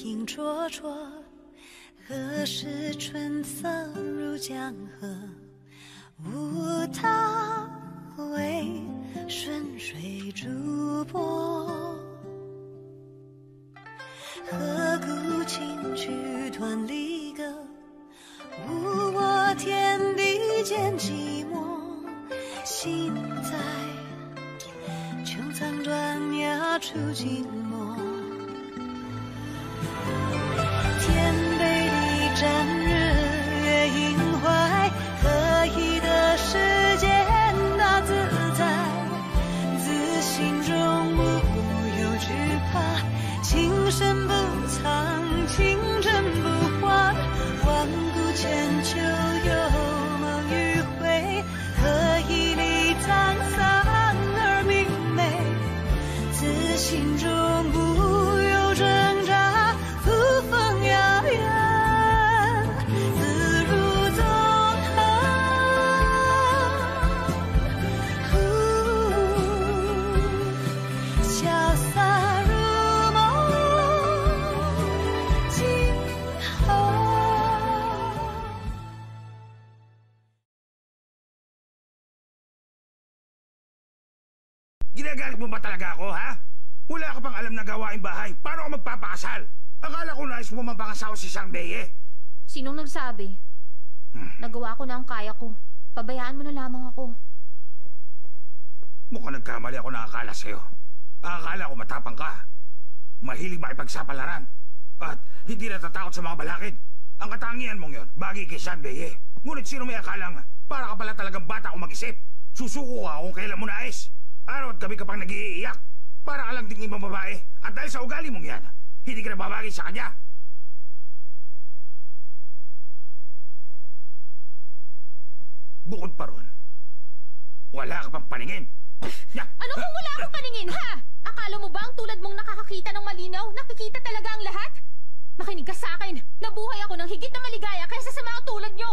影灼灼，何时春色入江河？无他，为顺水逐波。何故轻曲断离歌？无我天地间寂寞。心在穹苍断崖处静默。天杯里沾日月映怀，何以得世间那自在？自心中无有惧怕，情深不藏，情真不化。万古千秋有梦与悔，何以离沧桑而明媚？自心中不有挣扎，扶风摇远，自如纵横。潇洒如梦，今后。Ginagalit mo ba talaga ako, ha? Wala ka pang alam na gawaing bahay. Paano ka magpapakasal? Akala ko nais mo mapangasawa si Sang Beye. Sinong nagsabi? Nagawa ko na ang kaya ko. Pabayaan mo na lamang ako. Mukhang nagkamali ako na akala sa'yo. Akala ko matapang ka. Mahilig makipagsapalaran. At hindi natatakot sa mga balakid. Ang katangian mong yon, bagay kay Sang Beye. Ngunit sino may akalang para ka pala talagang bata kung mag-isip? Susuko ka kung kailan mo nais. Araw at gabi ka pang nag-iiyak. Para ka lang ding ibang babae. At dahil sa ugali mong yan, hindi ka nababagay sa kanya. Bukod pa ron, wala ka pang paningin. Ano kung wala akong paningin, ha? Akala mo ba ang tulad mong nakakakita ng malinaw? Nakikita talaga ang lahat? Makinig ka sa akin. Nabuhay ako ng higit na maligaya kaysa sa mga tulad nyo.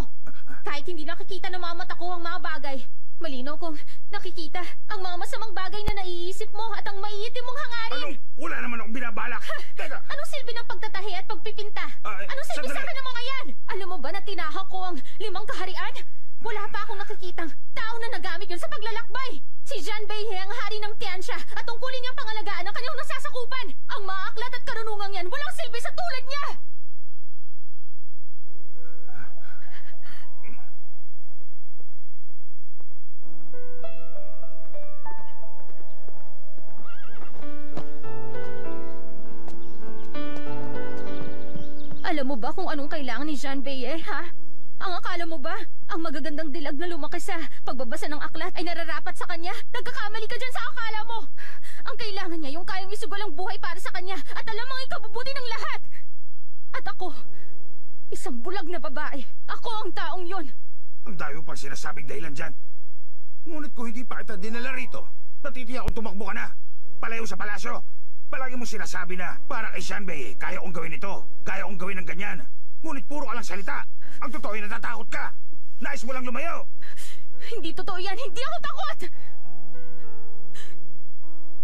Kahit hindi nakikita ng mga mata ko ang mga bagay, malinaw kong nakikita ang mga masamang bagay na naiisip mo at ang maiitim mong hangarin. Wala naman akong binabalak. Teka! Anong silbi ng pagtatahi at pagpipinta? Anong silbi sa akin ng mga yan? Alam mo ba na tinahak ko ang 5 kaharian? Wala pa akong nakikitang tao na nagamit yun sa paglalakbay. Si Jean Beye ang hari ng Tiansya at tungkulin niyang pangalagaan ang kanyang nasasakupan. Ang mga aklat at karunungang yan walang silbi sa tulad niya. Alam mo ba kung anong kailangan ni Jean Beye, ha? Ang akala mo ba, ang magagandang dilag na lumaki sa pagbabasa ng aklat ay nararapat sa kanya? Nagkakamali ka dyan sa akala mo! Ang kailangan niya yung kayang isugal ang buhay para sa kanya at alam ang ikabubuti ng lahat! At ako, isang bulag na babae. Ako ang taong yon. Ang dayo pang sinasabing dahilan dyan. Ngunit kung hindi pa kita dinala rito, natitiyak kung tumakbo ka na. Palayo sa palasyo. Palagi mo sinasabi na, para kay Jean Beye, kaya kong gawin ito, kaya kong gawin ng ganyan. Ngunit puro ka lang salita. Ang totoo ay natatakot ka. Nais mo lang lumayo. Hindi totoo yan. Hindi ako takot!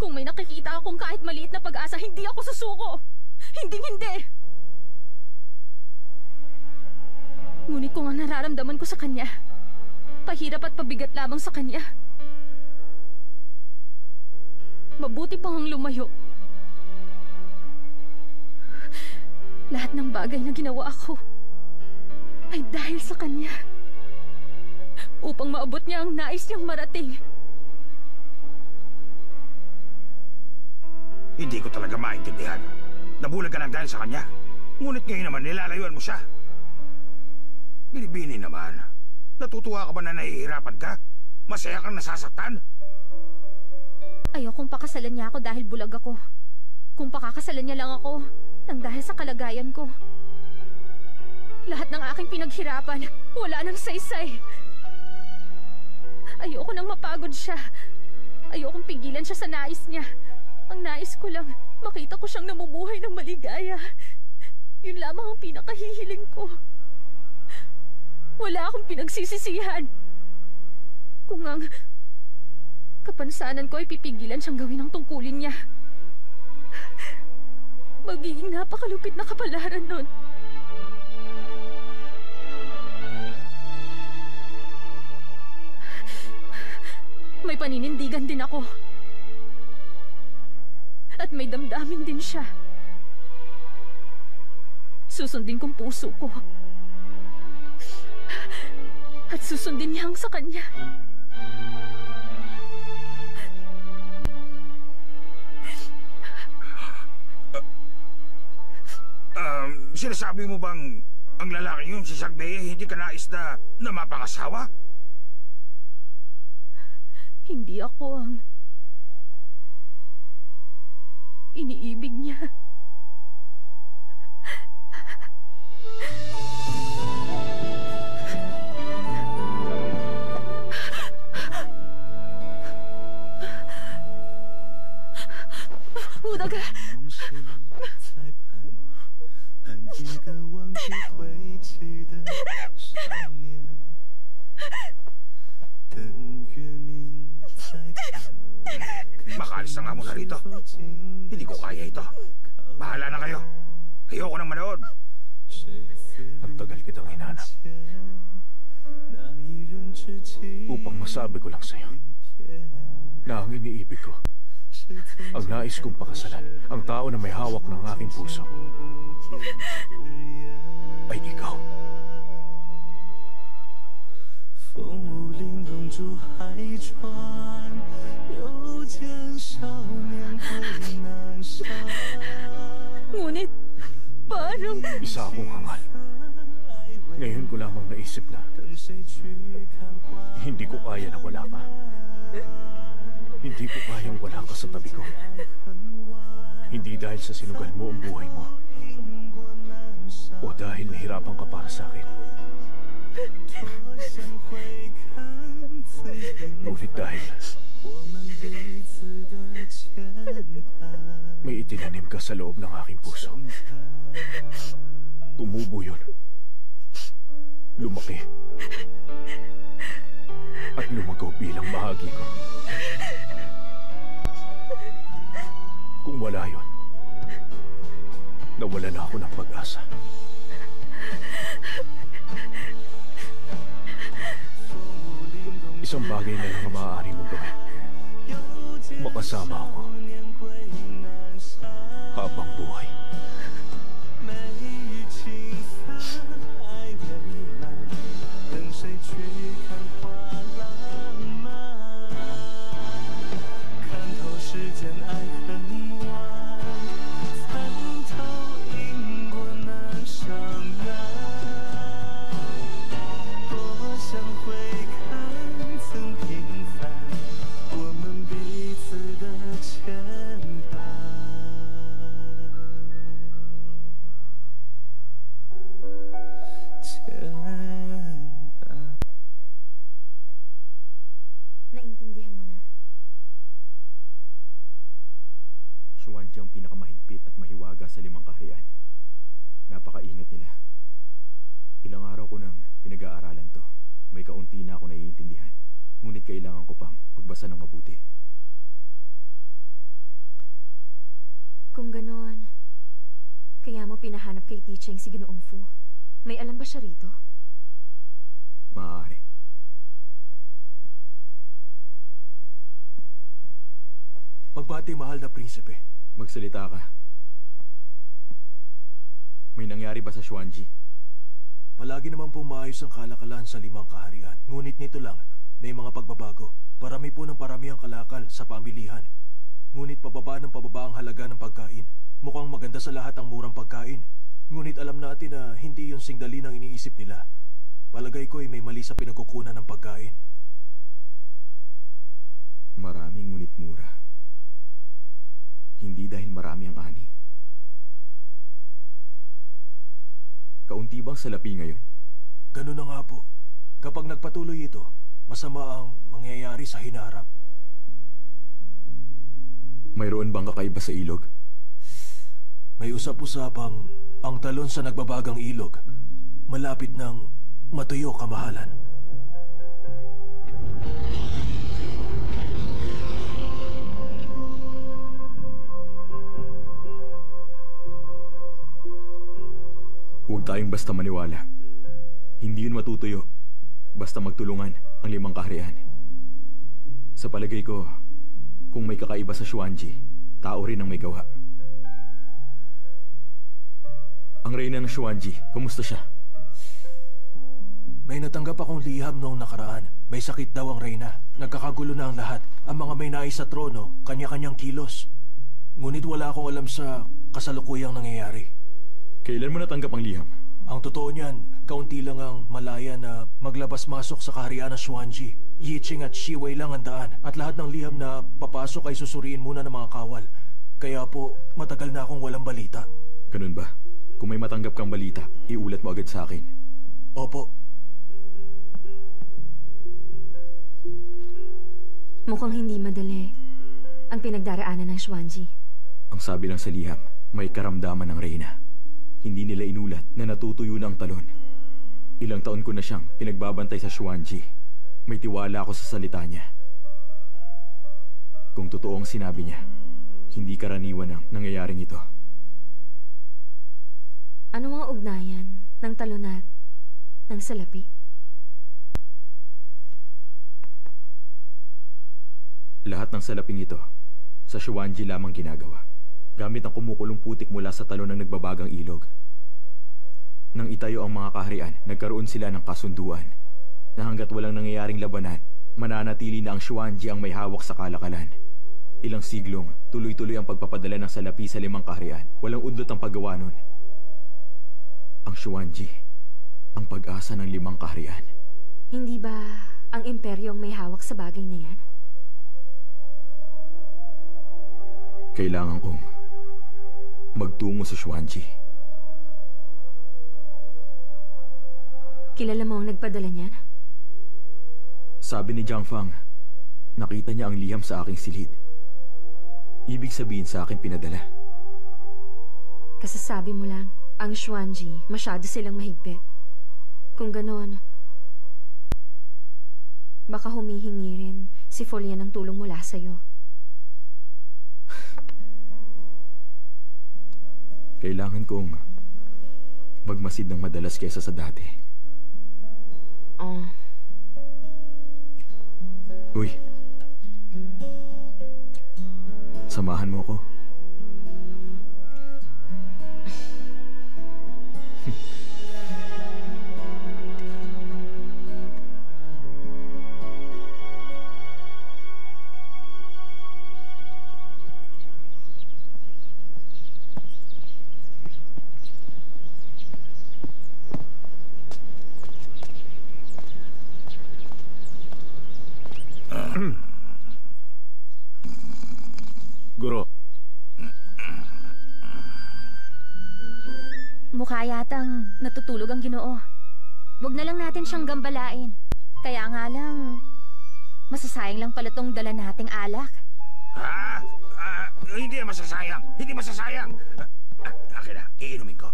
Kung may nakikita akong kahit maliit na pag-asa, hindi ako susuko. Hindi. Ngunit kung ang nararamdaman ko sa kanya, pahirap at pabigat lamang sa kanya, mabuti pang ang lumayo. Lahat ng bagay na ginawa ko ay dahil sa kanya. Upang maabot niya ang nais niyang marating. Hindi ko talaga maintindihan. Nabulag ka lang dahil sa kanya. Ngunit ngayon naman nilalayuan mo siya. Binibini naman. Natutuwa ka ba na nahihirapan ka? Masaya kang nasasaktan? Ayokong pakasalan niya ako dahil bulag ako. Kung pakakasalan niya lang ako nang dahil sa kalagayan ko, lahat ng aking pinaghirapan, wala nang saysay. Ayoko nang mapagod siya. Ayokong pigilan siya sa nais niya. Ang nais ko lang, makita ko siyang namumuhay ng maligaya. Yun lamang ang pinakahihiling ko. Wala akong pinagsisisihan. Kung ang kapansanan ko ay pipigilan siyang gawin ang tungkulin niya. Magiging napakalupit na kapalaran nun. May paninindigan din ako. At may damdamin din siya. Susundin kong puso ko. At susundin niya ang sa kanya. Sinasabi mo bang ang lalaki yun, si Sangbeye, hindi ka nais na mapangasawa? Hindi ako ang iniibig niya. Udaga! 一个忘记回忆的少年，等月明才看。Makaalis na nga muna rito. Hindi ko kaya ito. Bahala na kayo. Ayoko nang manood. Ang tagal kitang hinanap. Upang masabi ko lang sa'yo na ang iniibig ko, ang nais kong pakasalan, ang tao na may hawak ng aking puso, ay ikaw. 风舞凛冬珠海船，又见少年归南山。 Ngunit, parang... Isa akong hangal. Ngayon ko lamang naisip na hindi ko kaya na wala ka. Hindi ko kayang wala ka sa tabi ko. Hindi dahil sa sinugal mo ang buhay mo, o dahil nahirapan ka para sa akin. Ngunit dahil may itinanim ka sa loob ng aking puso. Tumubo yun. Lumaki. At lumagaw bilang bahagi ko. Kung wala yun, nawala na ako ng pag-asa. Isang bagay na lang ang maaari mong gawin. Makasama ako habang buhay. Naintindihan mo na? Xuanji ang pinakamahigpit at mahiwaga sa 5 kaharian. Napakaingat nila. Ilang araw ko nang pinag-aaralan to. May kaunti na ako naiintindihan. Ngunit kailangan ko pang magbasa ng mabuti. Kung ganoon, kaya mo pinahanap kay Ticheng si Ginoong Fu. May alam ba siya rito? Maaari. Magbati, mahal na prinsipe. Magsalita ka. May nangyari ba sa Xuanji? Palagi naman pong maayos ang kalakalan sa 5 kaharian. Ngunit nito lang, may mga pagbabago. Parami po ng parami ang kalakal sa pamilihan. Ngunit pababa ng pababa ang halaga ng pagkain. Mukhang maganda sa lahat ang murang pagkain. Ngunit alam natin na hindi yung singdali ng iniisip nila. Palagay ko ay may mali sa pinagkukunan ng pagkain. Maraming ngunit mura. Hindi dahil marami ang ani. Kaunti bang salapi ngayon? Ganun na nga po. Kapag nagpatuloy ito, masama ang mangyayari sa hinaharap. Mayroon bang kakaiba sa ilog? May usap-usapang ang talon sa nagbabagang ilog, malapit ng matuyo, kamahalan. Huwag tayong basta maniwala. Hindi yun matutuyo. Basta magtulungan ang 5 kaharian. Sa palagay ko, kung may kakaiba sa Xuanji, tao rin ang may gawa. Ang reyna ng Xuanji, kumusta siya? May natanggap akong liham noong nakaraan. May sakit daw ang reyna. Nagkakagulo na ang lahat. Ang mga may nais sa trono, kanya-kanyang kilos. Ngunit wala akong alam sa kasalukuyang nangyayari. Kailan mo natanggap ang liham? Ang totoo niyan, kaunti lang ang malaya na maglabas-masok sa kaharian ng Xuanji. Yiching at Shiwei lang ang daan. At lahat ng liham na papasok ay susuriin muna ng mga kawal. Kaya po, matagal na akong walang balita. Ganun ba? Kung may matanggap kang balita, iulat mo agad sa akin. Opo. Mukhang hindi madali ang pinagdaraanan ng Xuanji. Ang sabi lang sa liham, may karamdaman ng reyna. Hindi nila inulat na natutuyo na ang talon. Ilang taon ko na siyang pinagbabantay sa Xuanji. May tiwala ako sa salita niya. Kung totoo ang sinabi niya, hindi karaniwan ang nangyayaring ito. Ano mga ugnayan ng talon at ng salapi? Lahat ng salaping ito, sa Xuanji lamang ginagawa, gamit ang kumukulong putik mula sa talon ng nagbabagang ilog. Nang itayo ang mga kaharian, nagkaroon sila ng kasunduan na hanggat walang nangyayaring labanan, mananatili na ang Xuanji ang may hawak sa kalakalan. Ilang siglong, tuloy-tuloy ang pagpapadala ng salapi sa 5 kaharian. Walang undot ang paggawa nun. Ang Xuanji, ang pag-asa ng 5 kaharian. Hindi ba ang imperyo ang may hawak sa bagay na yan? Kailangan kong magtungo sa Xuanji. Kilala mo ang nagpadala niyan? Sabi ni Jiang Fang, nakita niya ang liham sa aking silid. Ibig sabihin sa akin pinadala. Kasasabi mo lang, ang Xuanji, masyado silang mahigpit. Kung ganon, baka humihingi rin si Folian ng tulong mula sa'yo. Kailangan kong magmasid ng madalas kesa sa dati. Uy, samahan mo ako. Guro. Mukha yatang natutulog ang Ginoo. Huwag na lang natin siyang gambalain. Kaya nga lang, masasayang lang pala tong dala nating alak. Hindi masasayang. Hindi masasayang. Akin na, iinumin ko.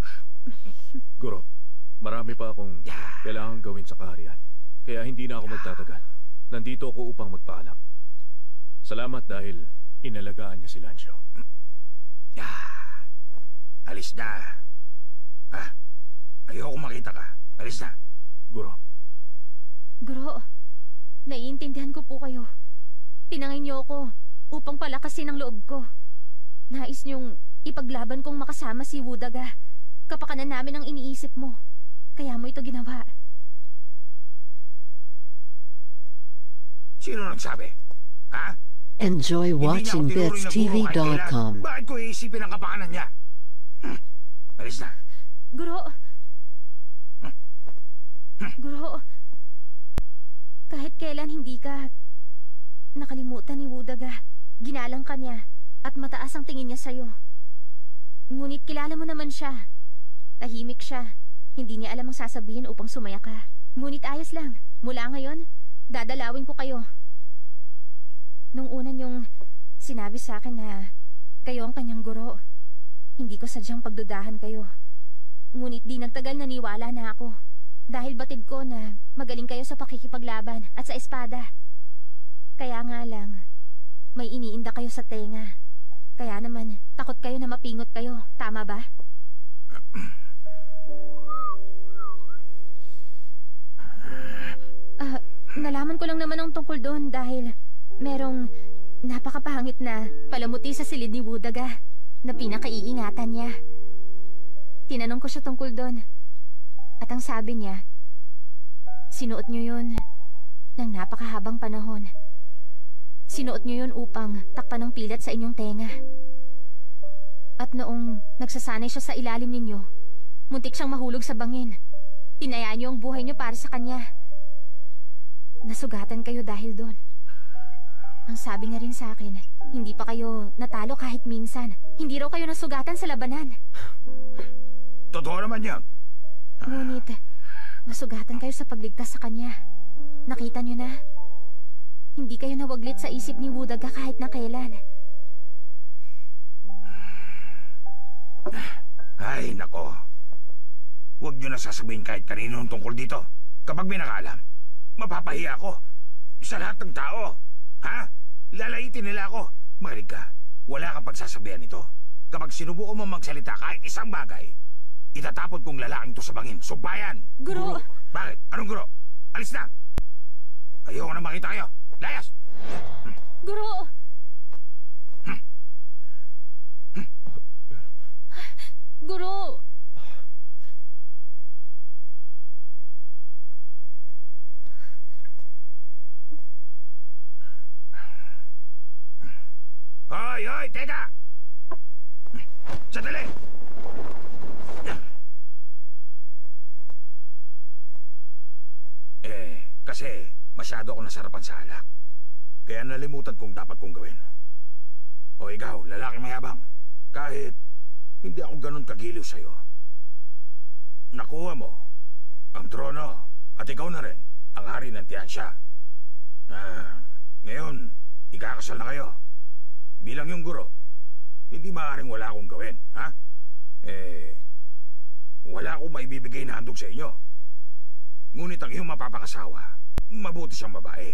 Guro, marami pa akong kailangan gawin sa kaharian. Kaya hindi na ako magtatagal. Nandito ako upang magpaalam. Salamat dahil inalagaan niya si Lancio. Alis na. Ayoko makita ka. Alis na. Guro. Guro, naiintindihan ko po kayo. Tinangin niyo ako upang palakasin ang loob ko. Nais niyong ipaglaban kong makasama si Wudaga. Kapakanan namin ang iniisip mo. Kaya mo ito ginawa. Sino nagsabi? Ha? Enjoy watching BitsTV.com. Bakit ko iisipin ang kapakanan niya? Alis na. Guro! Guro! Kahit kailan hindi ka nakalimutan ni Wudaga, ginalang ka niya at mataas ang tingin niya sa'yo. Ngunit kilala mo naman siya. Tahimik siya. Hindi niya alam ang sasabihin upang sumaya ka. Ngunit ayos lang. Mula ngayon, dadalawin ko kayo. Nung una niyong sinabi sa akin na kayo ang kanyang guro, hindi ko sadyang pagdudahan kayo. Ngunit di nagtagal naniwala na ako. Dahil batid ko na magaling kayo sa pakikipaglaban at sa espada. Kaya nga lang, may iniinda kayo sa tenga. Kaya naman, takot kayo na mapingot kayo. Tama ba? Nalaman ko lang naman ang tungkol doon dahil merong napakapangit na palamuti sa silid ni Wudaga na pinakaiingatan niya. Tinanong ko siya tungkol doon. At ang sabi niya, sinuot niyo yun ng napakahabang panahon. Sinuot niyo yun upang takpan ng pilat sa inyong tenga. At noong nagsasanay siya sa ilalim ninyo, muntik siyang mahulog sa bangin. Tinayaan niyo ang buhay niyo para sa kanya. Nasugatan kayo dahil doon. Ang sabi niya rin sa akin, hindi pa kayo natalo kahit minsan. Hindi raw kayo nasugatan sa labanan. Totoo naman yan. Ngunit, nasugatan kayo sa pagligtas sa kanya. Nakita niyo na? Hindi kayo nawaglit sa isip ni Wudaga kahit na kailan. Ay, nako. Huwag niyo na sasabihin kahit kanino tungkol dito. Kapag may nakaalam, mapapahiya ako sa lahat ng tao. Ha? Lalaitin nila ako. Makinig ka, wala kang pagsasabihan nito. Kapag sinubukan mo magsalita kahit isang bagay, itatapon kong lalaking to sa bangin. Subayan! Guro! Bakit? Anong guro? Alis na! Ayoko na makita kayo. Layas! Guro! Guro! Hoy, hoy, teka! Sandali! Kasi masyado ako nasarapan sa alak. Kaya nalimutan kong dapat kong gawin. O ikaw, lalaki mayabang, kahit hindi ako ganun kagiliw sa'yo. Nakuha mo ang trono at ikaw na rin ang hari ng Tiansya. Ngayon, ikakasal na kayo. Bilang yung guro, hindi maaaring wala akong gawin, ha? Wala akong maibibigay na handog sa inyo. Ngunit ang iyong mapapangasawa, mabuti siyang babae.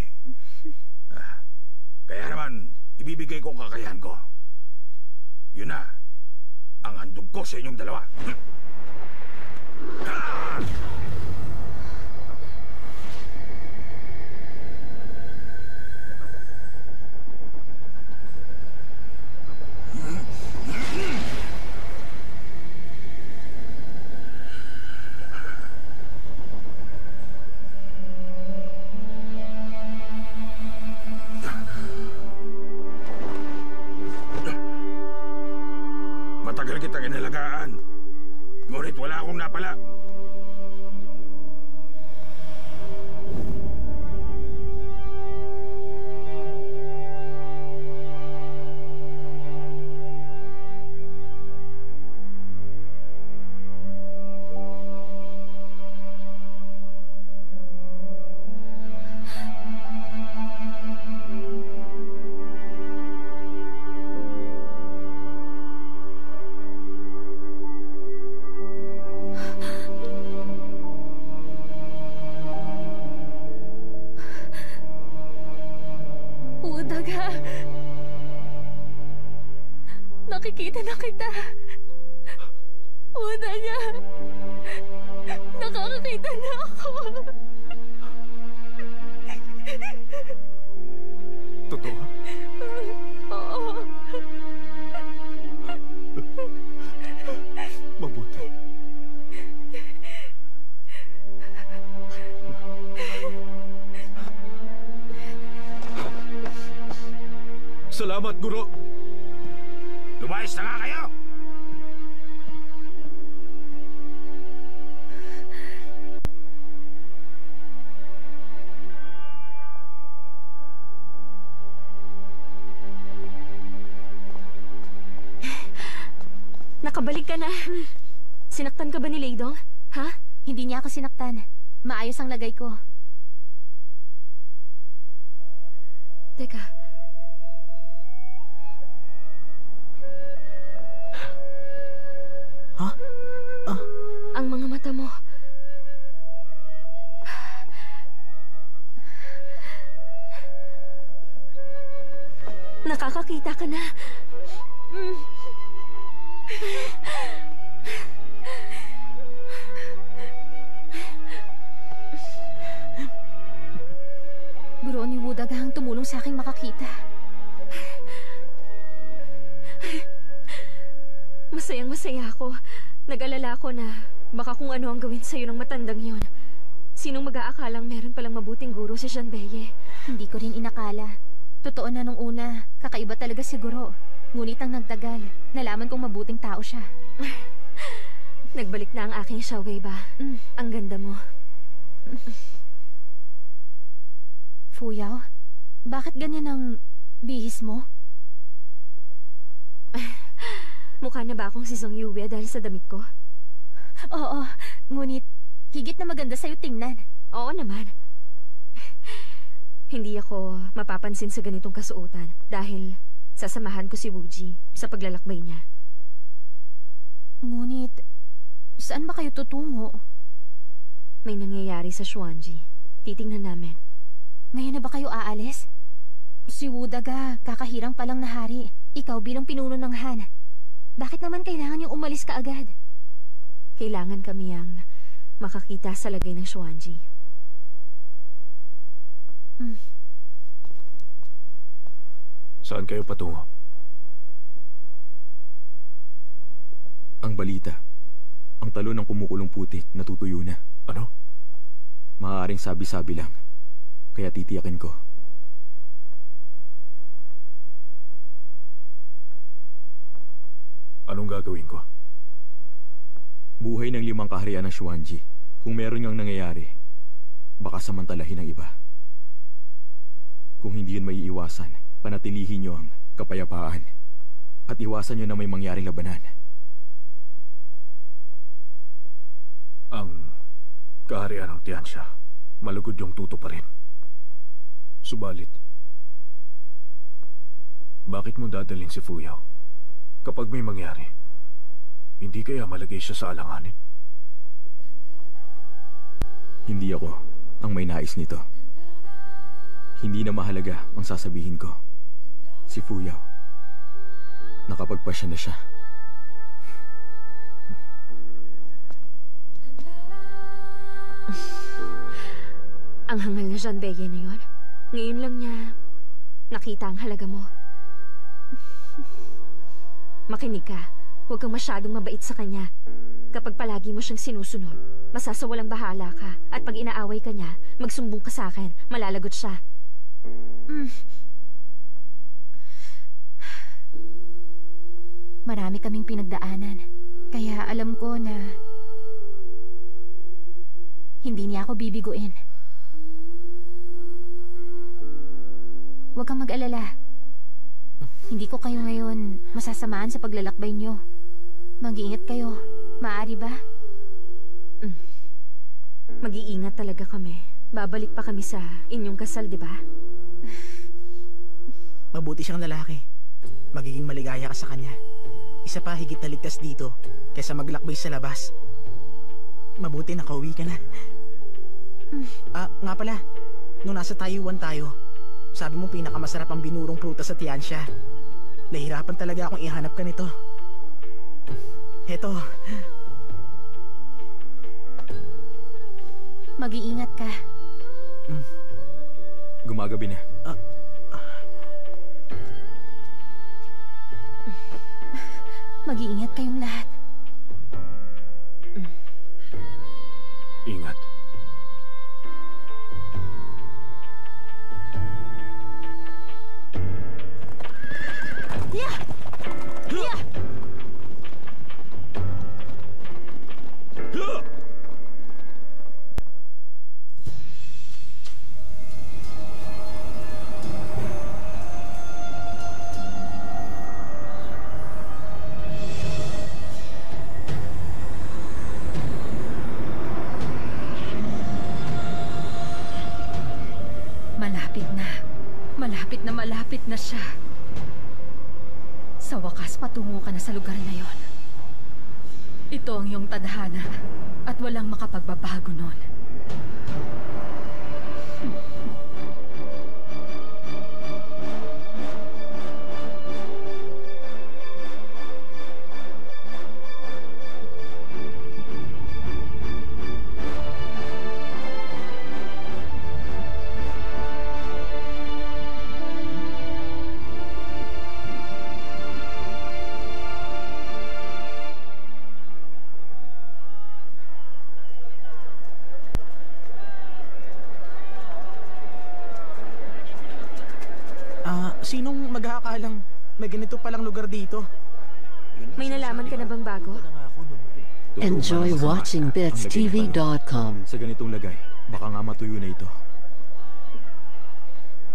Kaya naman, ibibigay ko ang kakayahan ko. Yun na, ang handog ko sa inyong dalawa. Matagal kitang inalagaan, ngunit wala akong napala. Nakikita na kita. Wudaga. Nakakakita na ako. Totoo? Oo. Mabuti. Salamat, Guro. Lumayas na nga kayo! Nakabalik ka na. Sinaktan ka ba ni Leidong? Ha? Hindi niya ako sinaktan. Maayos ang lagay ko. Teka. Ha? Ang mga mata mo. Nakakakita ka na. tumulong sa aking makakita. Masayang-masaya ako. Nag-alala ako na baka kung ano ang gawin sa'yo ng matandang yon. Sinong mag-aakalang meron palang mabuting guro si Janbeye? Hindi ko rin inakala. Totoo na nung una, kakaiba talaga siguro. Ngunit ang nagtagal, nalaman kong mabuting tao siya. Nagbalik na ang aking Xiaowei ba? Ang ganda mo. Fuyao, bakit ganyan ang bihis mo? Mukha na ba akong si Zhong Yue dahil sa damit ko? Oo, ngunit higit na maganda sa'yo tingnan. Oo naman. Hindi ako mapapansin sa ganitong kasuotan dahil sasamahan ko si Wuji sa paglalakbay niya. Ngunit, saan ba kayo tutungo? May nangyayari sa Xuanji. Titingnan namin. Ngayon na ba kayo aalis? Si Wu Daga, kakahirang palang na hari. Ikaw bilang pinuno ng Han. Bakit naman kailangan niyong umalis ka agad? Kailangan kami ang makakita sa lagay ng Xuanji. Saan kayo patungo? Ang balita. Ang talo ng kumukulong putik natutuyo na. Ano? Maaaring sabi-sabi lang. Kaya titiyakin ko. Anong gagawin ko? Buhay ng 5 kaharian ng Xuanji. Kung meron ngang nangyayari, baka samantalahin ng iba. Kung hindi yun may iwasan, panatilihin nyo ang kapayapaan. At iwasan nyo na may mangyaring labanan. Ang kaharian ng Tianxia, malugod yung tuto pa rin. Subalit, bakit mo dadalhin si Fuyao? Kapag may mangyari, hindi kaya malagay siya sa alanganin? Hindi ako ang may nais nito. Hindi na mahalaga ang sasabihin ko. Si Fuyao, nakapagpasya na siya. Ang hangal na Janbeye na yon. Ngayon lang niya nakita ang halaga mo. Makinig ka. Huwag kang masyadong mabait sa kanya. Kapag palagi mo siyang sinusunod, masasawalang bahala ka. At pag inaaway ka niya, magsumbong ka sa akin. Malalagot siya. Marami kaming pinagdaanan. Kaya alam ko na hindi niya ako bibiguin. Huwag kang mag-alala. Hindi ko kayo ngayon masasamaan sa paglalakbay niyo. Mag-iingat kayo. Maaari ba? Mag-iingat talaga kami. Babalik pa kami sa inyong kasal, di ba? Mabuti siyang lalaki. Magiging maligaya ka sa kanya. Isa pa higit na ligtas dito kaysa maglakbay sa labas. Mabuti nakauwi ka na. Nga pala, nung nasa Taiwan tayo, sabi mo pinakamasarap ang binurong prutas sa Tianxia. Nahirapan talaga akong ihanap ka nito. Heto. Mag-iingat ka. Gumagabi na. Mag-iingat kayong lahat. Ingat. Malapit na siya. Sa wakas, patungo ka na sa lugar na yon. Ito ang iyong tadhana at walang makapagbabago nun. Sinong maghahakalang may ganito palang lugar dito? May nalaman ka na bang bago? Enjoy watching BitsTV.com. Sa ganitong lagay, baka nga matuyo na ito.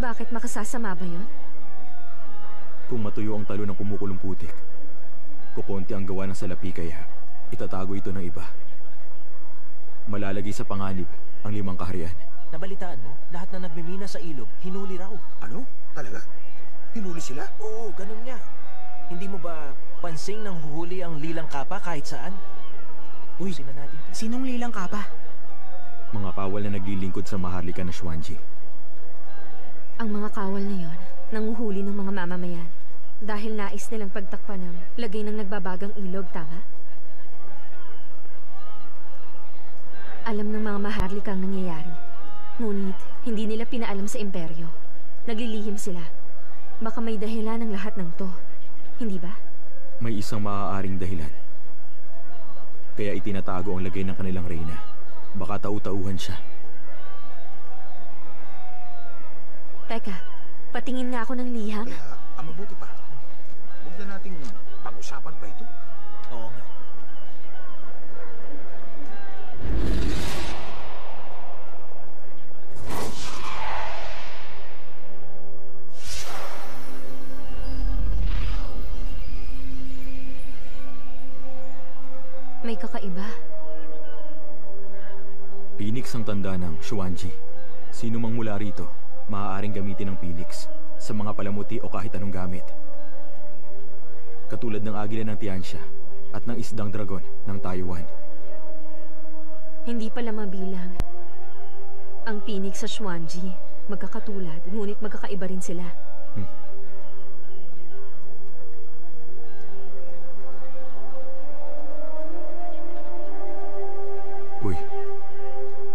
Bakit makasasama ba yun? Kung matuyo ang talo ng kumukulong putik, kukonti ang gawa ng salapi kaya itatago ito ng iba. Malalagay sa panganib ang 5 kaharian. Nabalitaan mo, lahat na nagmimina sa ilog, hinuli raw. Ano? Talaga? Hinuli sila? Oo, ganun nga. Hindi mo ba pansing nang huhuli ang lilang kapa kahit saan? Uy, Sina natin to. sinong lilang kapa? Mga kawal na naglilingkod sa maharlika na Xuanji. Ang mga kawal na yon, nanguhuli ng mga mamamayan. Dahil nais nilang pagtakpan ng lagay ng nagbabagang ilog, tama? Alam ng mga maharlikang nangyayari. Ngunit, hindi nila pinaalam sa imperyo. Naglilihim sila. Baka may dahilan ng lahat ng to. Hindi ba? May isang maaaring dahilan. Kaya itinatago ang lagay ng kanilang reyna. Baka tau-tauhan siya. Teka, patingin nga ako ng liham. Kaya, ang mabuti pa. Huwag na nating pag-usapan pa ito. Oo nga. May kakaiba. Phoenix ang tanda ng Xuanji. Sino mang mula rito, maaaring gamitin ng Phoenix sa mga palamuti o kahit anong gamit. Katulad ng agila ng Tianxia at ng isdang dragon ng Taiwan. Hindi pala mabilang. Ang Phoenix sa Xuanji, magkakatulad, ngunit magkakaiba rin sila.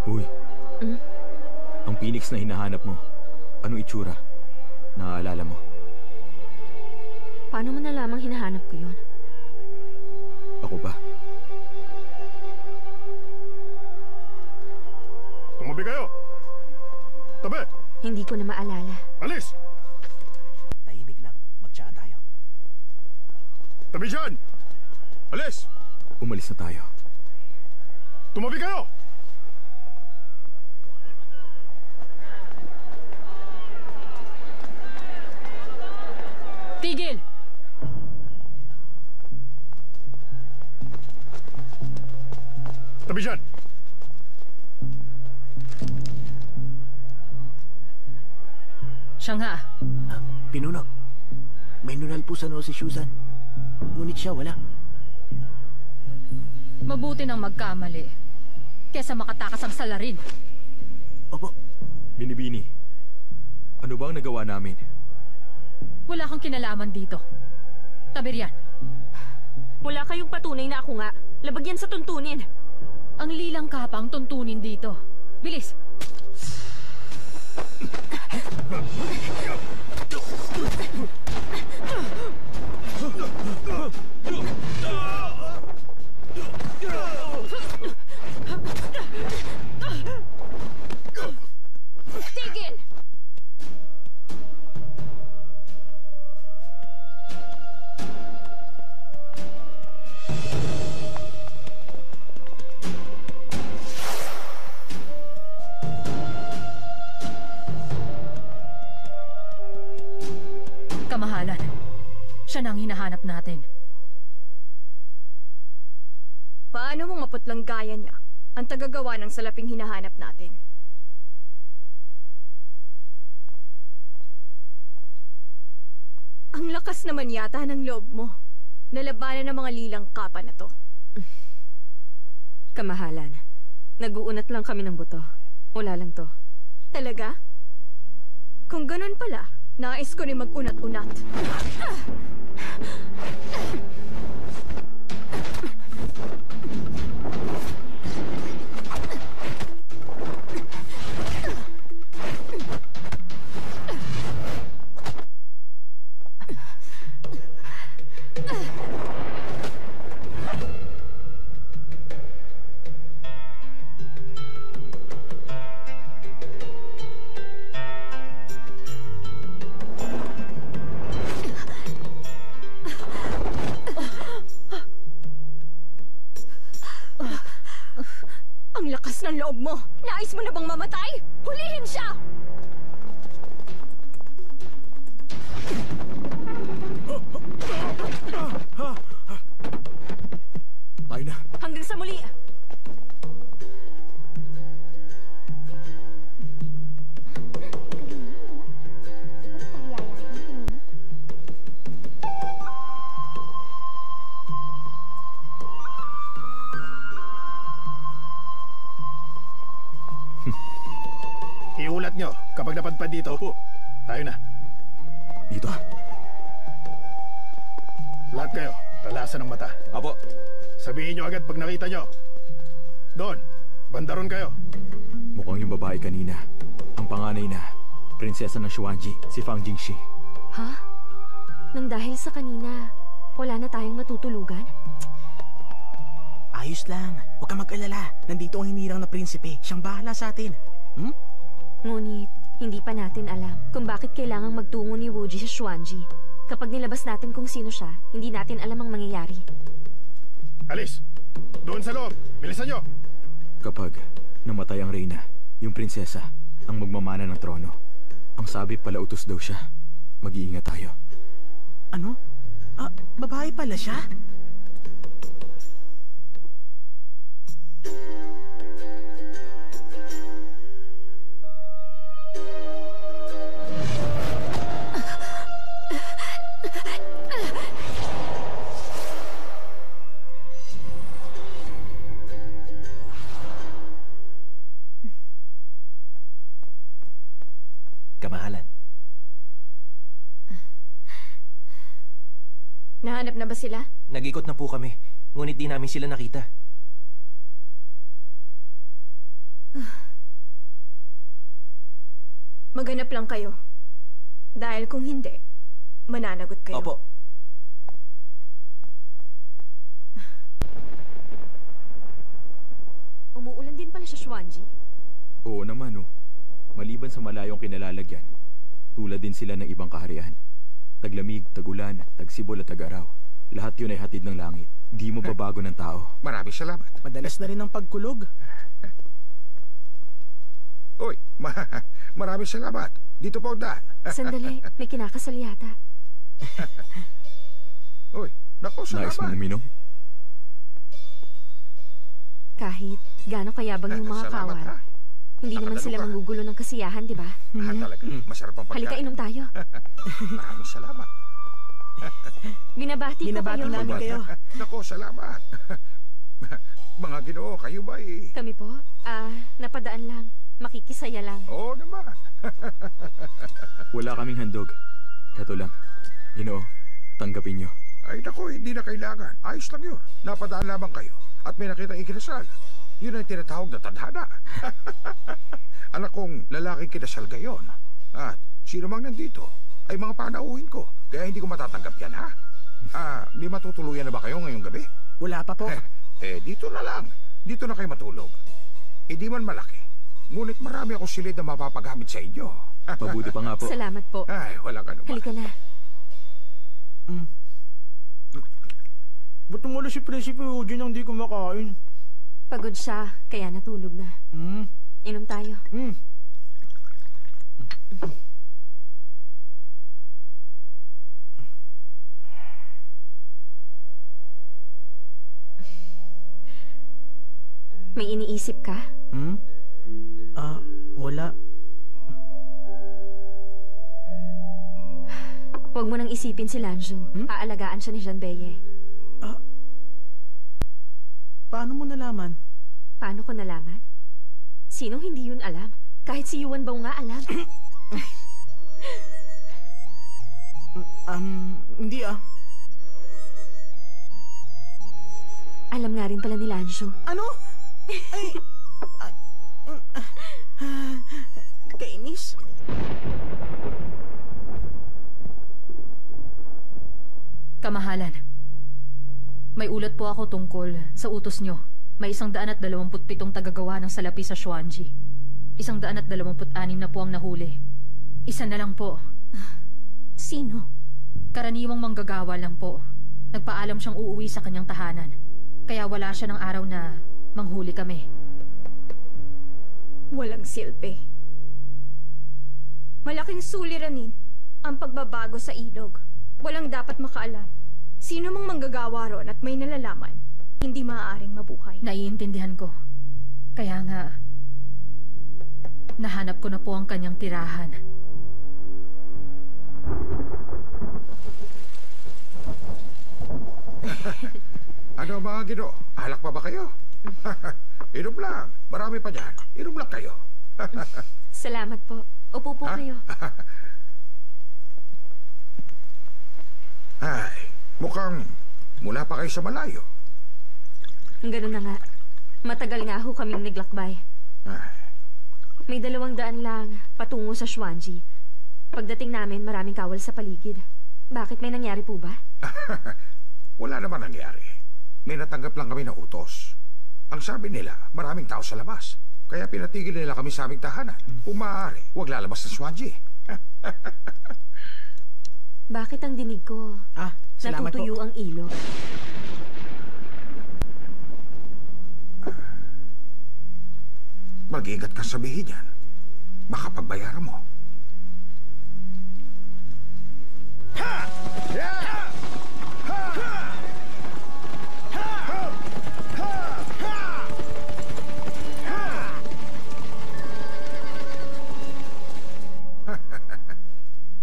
Uy. Ang Phoenix na hinahanap mo, anong itsura? Naaalala mo? Paano mo nalamang hinahanap ko yun? Ako ba? Tumabi kayo! Tabi! Hindi ko na maalala. Alis! Tahimik lang, magtsaka tayo. Tabi dyan! Alis! Umalis na tayo. Tumabi kayo! Tigil! Tabi dyan! Siyang ha. Pinunog. May nunal po sa noo si Susan. Ngunit siya wala. Mabuti nang magkamali. Kesa makatakas ang salarin. Opo, Binibini, ano ba ang nagawa namin? Wala kang kinalaman dito. Tabirian, Wala kayong patunay na ako nga. Labag yan sa tuntunin. ang lilang kapang tuntunin dito. Bilis! Tigil! Kamahalan. Siya na ang hinahanap natin. Paano mong maputlang gaya niya ang tagagawa ng salaping hinahanap natin? Ang lakas naman yata ng loob mo. Nalabanan ng mga lilang kapa na to. Kamahalan. Nag-uunat lang kami ng buto. Wala lang to. Talaga? Kung ganun pala, nais ko rin mag-unat-unat. loob mo? Nais mo na bang mamatay? Hulihin siya! Tayo na. Hanggang sa muli! Iulat nyo kapag napadpad dito. Opo. Tayo na. Dito. Lahat kayo, talasan ng mata. Apo. Sabihin nyo agad pag nakita nyo. Doon, bandaron kayo. Mukhang yung babae kanina. Ang panganay na, prinsesa ng Xuanji, si Fang Jingxi. Ha? Nang dahil sa kanina, wala na tayong matutulugan? Ayos lang. Huwag ka mag-alala. Nandito ang hinirang na prinsipe. Siyang bahala sa atin. Ngunit, hindi pa natin alam kung bakit kailangang magtungo ni Wuji sa Xuanji. Kapag nilabas natin kung sino siya, hindi natin alam ang mangyayari. Alis! Doon sa loob! Bilisan nyo! Kapag namatay ang reyna, yung prinsesa, ang magmamana ng trono. Ang sabi pala utos daw siya. Mag-iingat tayo. Ano? Babae pala siya? Kamahalan. Nahanap na ba sila? Nag-ikot na po kami, ngunit di namin sila nakita. Maghanap lang kayo. Dahil kung hindi, mananagot kayo. Opo. Umuulan din pala sa Xuanji. Oo naman, oh. Maliban sa malayong kinalalagyan, tulad din sila ng ibang kaharian. Taglamig, tagulan, tagsibol at tag-araw. Lahat yun ay hatid ng langit. Di mo babago ng tao. Maraming salamat. Madalas na rin ang pagkulog. Uy, maraming salamat. Dito po, Dan. Sandali, may kinakasal yata. Uy, naku, Nais mong salamat. uminom? Kahit gaano kayabang yung mga Salamat, kawal, ha? hindi naman Nakadalo sila ka. manggugulo ng kasiyahan, di ba? Talaga, masarap ang pagkain. Halika, inom tayo. Maraming salamat. Binabati ko Binabati kayo. namin kayo. Naku, salamat. Mga Ginoo, kayo ba Kami po, napadaan lang. Makikisaya lang. Oo naman. Wala kaming handog. Eto lang. Ginoo, tanggapin nyo. Ay naku, hindi na kailangan. Ayos lang yun. Napadaan lamang kayo. At may nakitang ikinasal. Yun ang tinatawag na tadhana. Anak kong lalaking kinasal gayon. At sino mang nandito ay mga panauhin ko. Kaya hindi ko matatanggap yan, ha? May matutuluyan na ba kayo ngayong gabi? Wala pa po. Dito na lang. Dito na kayo matulog. Hindi man malaki. Ngunit marami akong silid na mapapagamit sa inyo. Mabuti pa nga po. Salamat po. Ay, wala ka naman. Halika na. Ba't wala si Prinsipe Eugene nang di kumakain? Pagod siya, kaya natulog na. Inom tayo. May iniisip ka? Wala. Huwag mo nang isipin si Lanzhu. Aalagaan siya ni Janbeye. Paano mo nalaman? Paano ko nalaman? Sinong hindi yun alam? Kahit si Yuan Bao nga alam. Hindi Alam nga rin pala ni Lanzhu. Ano? Kainis? Kamahalan, may ulat po ako tungkol sa utos nyo. May 127 tagagawa ng salapi sa Xuanji. 126 na po ang nahuli. Isa na lang po. Sino? Karaniwang manggagawa lang po. Nagpaalam siyang uuwi sa kanyang tahanan. Kaya wala siya ng araw na manghuli kami. walang silbi. Malaking suliranin ang pagbabago sa ilog. Walang dapat makaalam. Sino mang manggagawa ron at may nalalaman, hindi maaaring mabuhay. Naiintindihan ko. Kaya nga, nahanap ko na po ang kanyang tirahan. Ano mga Ginoo? Alak pa ba kayo? Inom lang. Marami pa dyan. Inom lang kayo. Salamat po. Upo po kayo. Ay, mukhang mula pa kayo sa malayo. Ganun na nga. Matagal nga ho kaming naglakbay. Ay. May 200 lang patungo sa Xuanji. Pagdating namin, maraming kawal sa paligid. Bakit, may nangyari po ba? Wala naman nangyari. May natanggap lang kami na utos. Ang sabi nila, maraming tao sa labas. Kaya pinatigil nila kami sa aming tahanan. Kung maaari, huwag lalabas sa Xuanji. Bakit ang dinig ko? Salamat natutuyo po. ang ilog. Mag-ingat ka sabihin yan. Baka pagbayaran mo.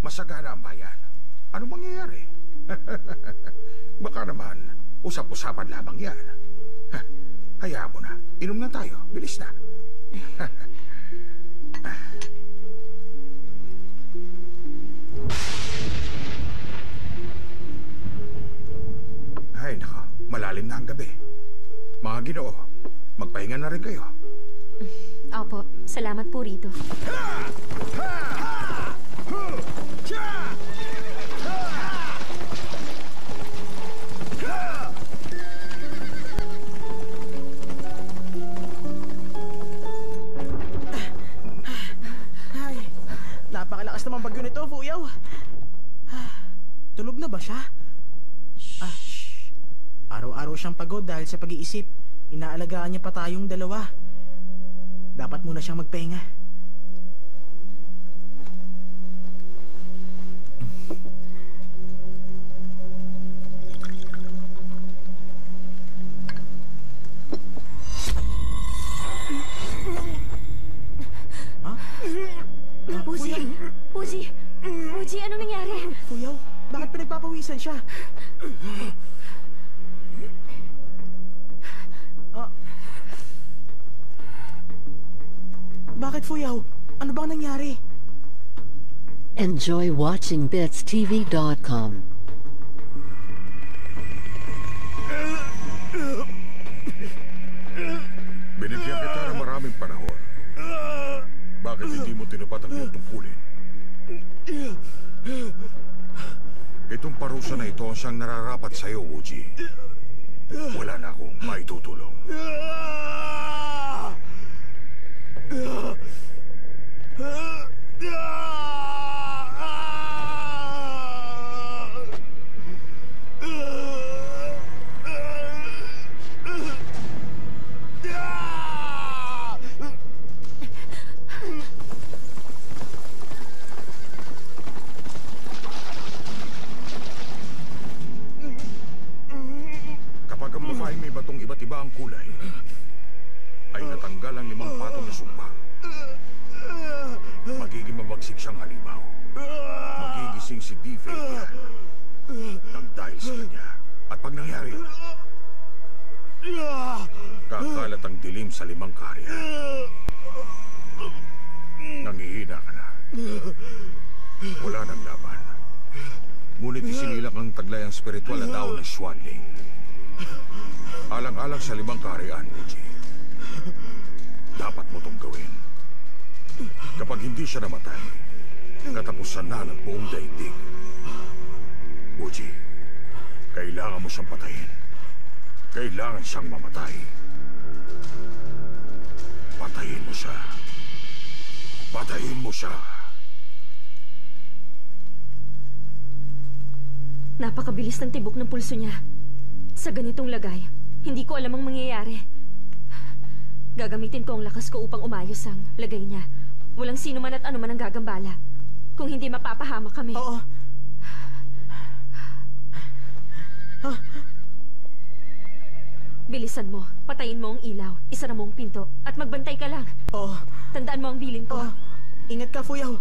Masagana ang bayan. Ano mangyayari? Baka naman, usap-usapan lamang yan. Hayaan mo na. Inom na tayo. Bilis na. Ay, nako. Malalim na ang gabi. Mga Ginoo, magpahinga na rin kayo. Opo, salamat po rito. Ay, napakalakas naman bagyo nito, Fuyaw. Tulog na ba siya? Araw-araw siyang pagod dahil sa pag-iisip. Inaalagaan niya pa tayong dalawa. Dapat muna siyang magpahinga. Uji, ano nangyari? Fuyaw, bakit pinagpapawisan siya? Bakit, Fuyaw? Ano bang nangyari? Enjoy watching BitsTV.com. Binigyan kita ng maraming panahon. Bakit hindi mo tinupad ang iyong tungkulin? Itong parusa na ito ang siyang nararapat sa'yo, Uji. Wala na akong maitutulong. Kapag ang babae may batong iba't iba ang kulay, ay natanggal ang 5 patong na sumpa. Magiging mabagsik siyang halimaw. Magigising si D-Fate nang dahil sa kanya. At pag nangyari, kakalat ang dilim sa 5 kaharian. Nangihina ka na. Wala nang laban. Ngunit isinilak ng taglay ang spiritual na daon ng Xuanling. Alang-alang sa 5 kaharian, Uji. Dapat mo itong gawin. Kapag hindi siya namatay, katapusan na ng buong daigdig. Uji, kailangan mo siyang patayin. Kailangan siyang mamatay. Patayin mo siya. Patayin mo siya. Napakabilis ng tibok ng pulso niya. Sa ganitong lagay, hindi ko alam ang mangyayari. Gagamitin ko ang lakas ko upang umayos ang lagay niya. Walang sino man at ano man ang gagambala. Kung hindi, mapapahama kami. Oo. Bilisan mo. Patayin mo ang ilaw. Isara mo ang pinto. At magbantay ka lang. Oo. Tandaan mo ang bilin ko. Oo. Ingat ka, Fuyaw.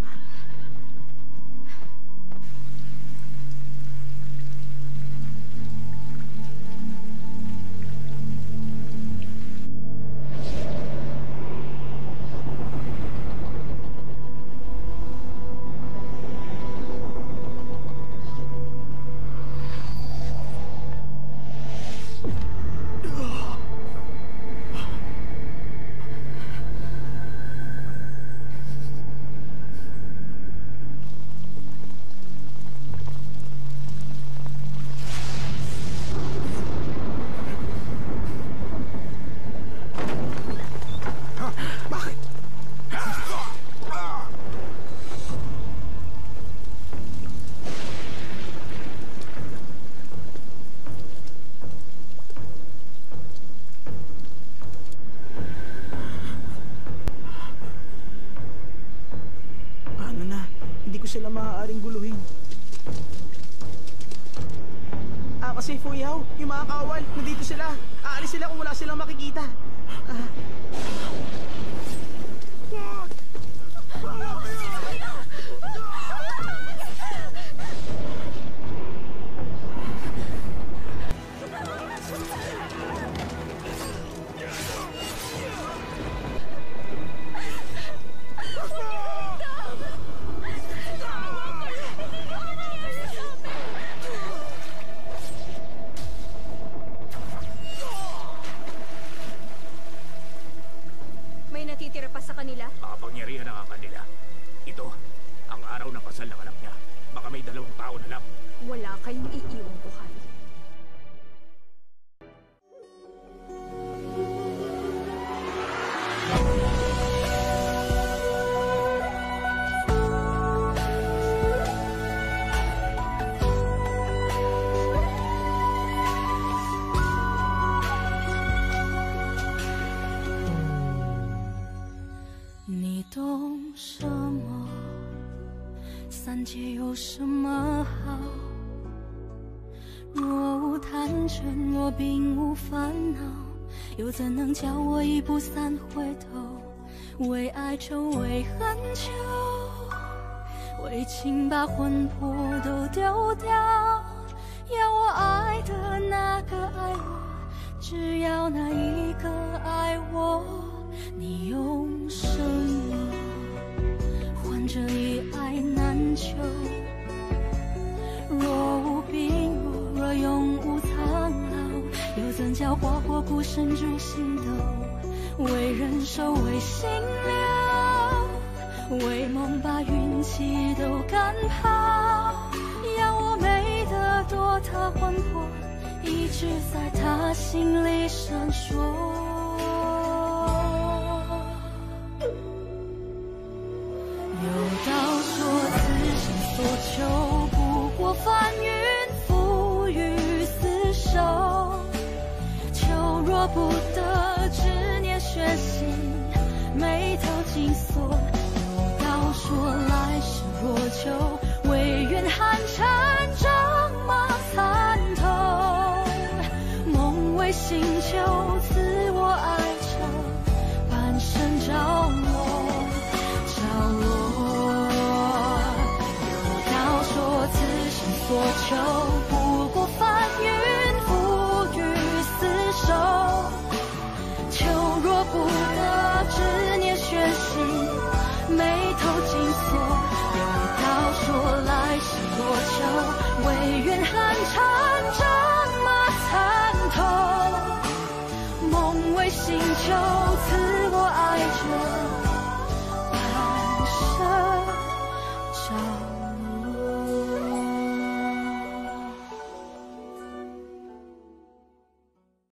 Sila maaaring guluhin. Kasi Fuyaw, yung mga kawal, nandito sila. Aalis sila kung wala silang makikita. Natitira pa sa kanila? Makapangyarihan ang kanila. Ito, ang araw ng kasal ng anak niya. Baka may 2 tao na lang. Wala kayong iiwang buhay.有什么好？若无贪嗔，若并无烦恼，又怎能叫我一步三回头？为爱愁，为恨求，为情把魂魄都丢掉。要我爱的那个爱我，只要那一个爱我。你用什么换这一爱难求？若无病弱，若永无苍老，又怎叫花火孤身助心斗？为人守，为心留，为梦把运气都赶跑。要我美得多，他魂魄一直在他心里闪烁。有道说此生所求，不过翻云覆雨厮守。求若不得，执念血洗，眉头紧锁。有道说。